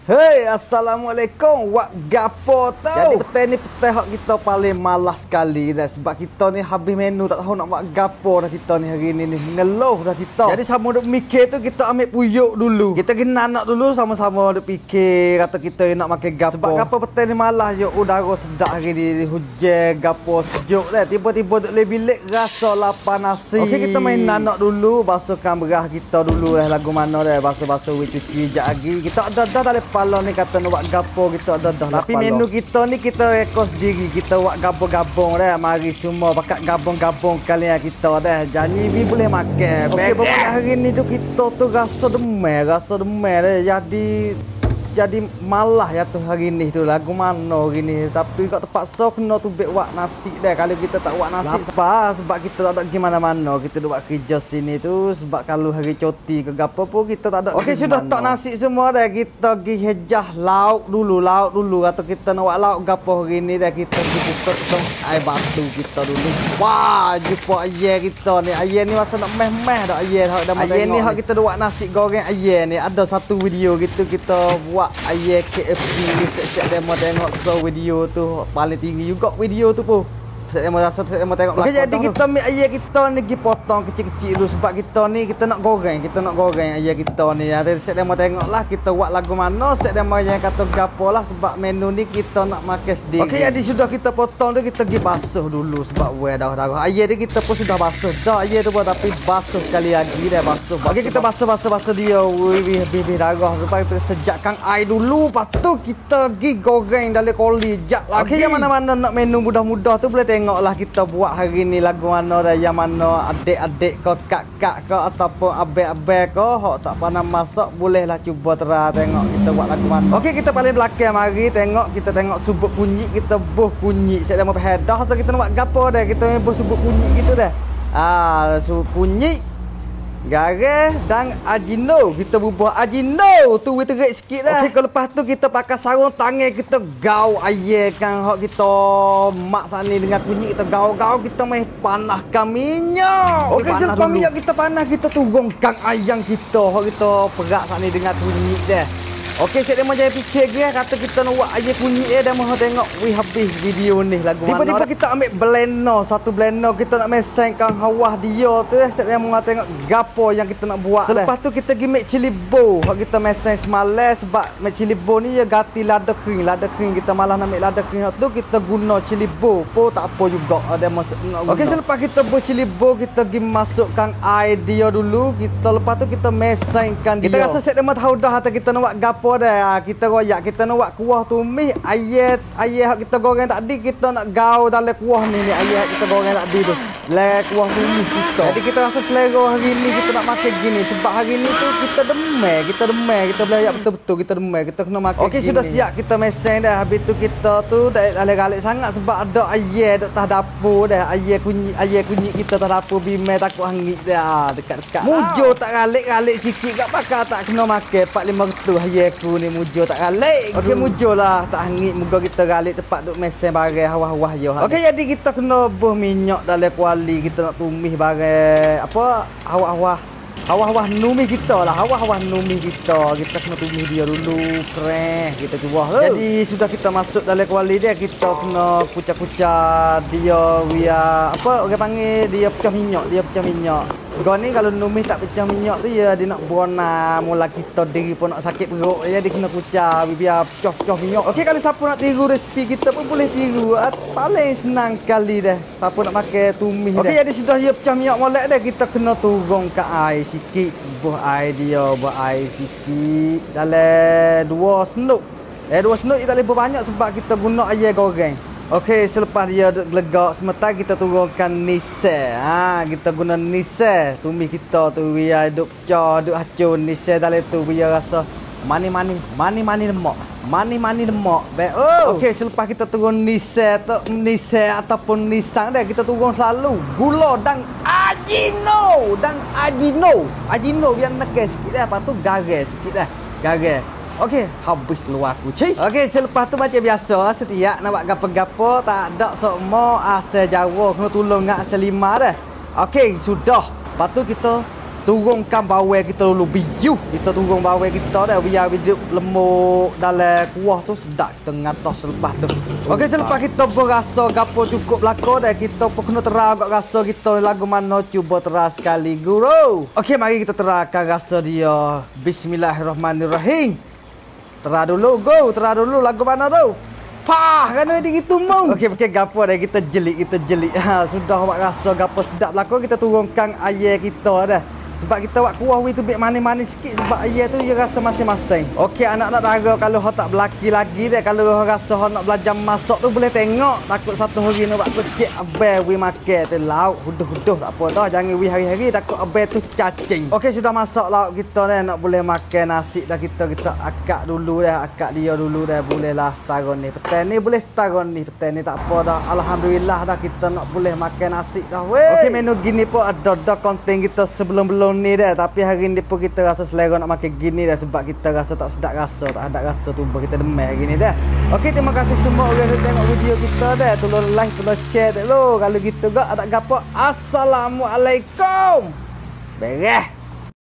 Hei, Assalamualaikum. Wak gapo tau? Jadi petai ni petai hak kita paling malas sekali dah. Sebab kita ni habis menu tak tahu nak buat gapo dah kita ni hari ni ngeluh dah kita. Jadi sama duk mikir tu kita ambil puyuk dulu. Kita kena nak dulu sama-sama duk fikir kata kita nak makan gapo. Sebab gapo petai ni malas je udara sedap hari ni hujan gapo sejuk dah. Tiba-tiba duk le bilik rasa lapar nasi. Okey kita main nanak dulu, basuhkan beras kita dulu lagu mana dah. Basuh-basuh cuci jap lagi. Kita ada dah tak kalau ni kata nak buat gapo kita ada dah. Tapi menu kita ni kita rekod sendiri. Kita buat gabung-gabung dah. Mari semua pakat gabung-gabung kalian kita dah. Jadi we boleh makan. Okey, pokoknya hari ni tu kita tu rasa demam dah. Jadi malah ya tu hari ni tu lagu mana hari ni. Tapi kat terpaksa kena tu buat nasi dah. Kalau kita tak buat nasi sebab kita tak ada pergi mana-mana. Kita duk buat kerja sini tu sebab kalau hari cuti ke gapo pun kita tak ada. Okey sudah tak nasi semua dah. Kita pergi hejah lauk dulu atau kita nak buat lauk gapo hari ni dah. Kita pergi potong air batu kita dulu. Wah, jumpa ayah kita ni. Ayah ni masa nak meh-meh dah ayah dah tengok. Ayah ni hak kita buat nasi goreng ayah ni. Ada satu video gitu kita buat ayah KFC ni siap-siap demo tengok so video tu paling tinggi juga video tu pun. Saya mau tengok. Okey jadi kita ambil ayam kita ni pergi potong kecil-kecil dulu sebab kita ni kita nak goreng ayam kita ni. Jadi saya mau tengoklah kita buat lagu mana, saya mau yang kata gapo lah sebab menu ni kita nak makan sendiri. Okey jadi sudah kita potong tu kita pergi basuh dulu sebab dah ayam ni kita pun sudah basuh dah ayam tu pun tapi basuh sekali lagi dah basuh. Okey kita basuh dia bibir darah sebab kita sejakkan air dulu lepas tu kita pergi goreng dalam koli jap lagi. Okey yang mana-mana nak menu mudah-mudah tu boleh tengoklah kita buat hari ni lagu mana dah, yang mana adik-adik ke kak-kak ke ataupun abang-abang ke hok tak pandai masak bolehlah cuba tengok kita buat lagu mana. Okey kita paling belakang mari kita tengok subuk kunyit kita buh kunyit saya dah mau pehadah atau kita nak buat gapo dah kita buh subuk kunyit gitu dah. Subuk kunyit garam dan ajino. Kita bubuh ajino tu we terik sikit dah. Okey lepas tu kita pakai sarung tangan kita gau ayam kan hok kita mak sani dengan kunyit kita gau kita main panaskan minyak. Okey selepas minyak kita panas kita turunkan ayam kita hok kita perak sani dengan kunyit dah. Okey saya mau jadi fikir dia kata kita nak buat ayam kunyit dah mahu tengok habis video ni lagu mana. Tiba-tiba kita ambil blender, satu blender kita nak mesengkan hawah dia tu saya mau tengok gapo yang kita nak buat. Selepas tu kita pergi make cili bo. Hak kita meseng semalam sebab make cili bo ni ya ganti lada kering kita malah nak ambil lada kering tu kita guna cili bo. Tak apa juga ada masa nak guna. Okey selepas kita buat cili bo kita pergi masukkan air dia dulu. Kita lepas tu kita mesengkan dia. Kita rasa saya dah tahu dah atau kita nak buat gapo dah. Kita royak kita nak buat kuah tumis ayam hak kita goreng tadi kita nak gau dalam kuah ni ayam hak kita goreng tadi tu le kuah tumis kita. Jadi kita rasa selera hari ni kita nak makan gini sebab hari ni tu kita demam kita boleh ayat betul-betul kita demam kita kena makan. Okey sudah siap kita meseng dah. Habis tu kita tu dah galak sangat sebab ada ayam duk tah dapur dah. Ayam kunyit kita tah dapur bimai takut hangit dah dekat-dekat. Mujur tak galik sikit gak pakar tak kena makan 4-5 ketul ayam ku ni mujur tak galik. Okey mujur lah tak hangit moga kita galik tepat duk meseng barang hawah-hawah yo. Okey jadi kita kena buh minyak dalam kuali kita nak tumis barang apa hawah-hawah numis kita lah. Hawah-hawah numis kita kena tumis dia dulu keren kita cuba. Jadi sudah kita masuk dalam kuali dia kita kena kucah-kucah dia biar apa orang panggil dia pecah minyak. Kau ni kalau numis tak pecah minyak tu ya dia nak buana mula kita diri pun nak sakit perut ya dia kena kucah biar pecah minyak. Okey kalau siapa nak tiru resipi kita pun boleh tiru. Paling senang kali dah. Siapa nak pakai tumis dah. Okey jadi sudah dia pecah minyak molek dah kita kena turunkan air sikit. Buh air sikit dalam 2 senuk. 2 senuk tak boleh banyak sebab kita guna ayam goreng. Okey selepas dia gelegak semetar kita turunkan nisel. Kita guna nisel tumis kita tu biar duk pecah duk hacur nisel dalam tu biar rasa mani lemak. Baik. Okey selepas kita turun nisel ataupun nisang dah kita turun selalu gula dan ajino biar nekes sikit dah. Lepas tu garam sikit dah. Okey, habis luar kucing. Okey, selepas tu macam biasa, setiap nak buat gapo-gapo tak ada semua asal Jawa kena tolong ngak asal 5 dah. Okey, sudah. Lepas tu kita turunkan bawang kita dulu biuh. Kita turun bawang kita dah biar hidup lemuk dalam kuah tu sedap kita ngatos selepas tu. Okey, selepas kita berasa gapo cukup belako dah, kita pun kena terang agak rasa kita lagu mana, cuba terang sekali guru. Okey, mari kita terangkan rasa dia. Bismillahirrahmanirrahim. Terang dulu go, terang dulu lagu mana tu? Pah, kena di gitu mau. Okey, gapo dah kita jelik. Sudah awak rasa gapo sedap belako, kita turunkan air kita dah. Sebab kita buat kuah tu biar manis-manis sikit sebab air tu dia rasa masing-masing. Okey, anak-anak dara kalau hok tak berlaki lagi dah, kalau hok rasa hok nak belajar masak tu boleh tengok. Takut satu hari nak buat kecik abai wi makan tu lauk huduh-huduh tak apa dah. Jangan wi hari-hari takut abai tu cacing. Okey, sudah masak lauk kita dah, nak boleh makan nasi dah, kita akak dulu dah, akak dia dulu dah. Bolehlah setara ni. Petang ni boleh setara ni, petang ni tak apa dah. Alhamdulillah dah kita nak boleh makan nasi dah weh. Okey, menu gini pun ada konten kita sebelum ni dah, tapi hari ni pun kita rasa selera nak makan gini dah sebab kita rasa tak sedap rasa, tak ada rasa tu kita demam hari ni dah. Okey, terima kasih semua orang yang tengok video kita dah. Tolong like, tolong share tak lo. Kalau gitu gak ada gapo. Assalamualaikum. Bereh.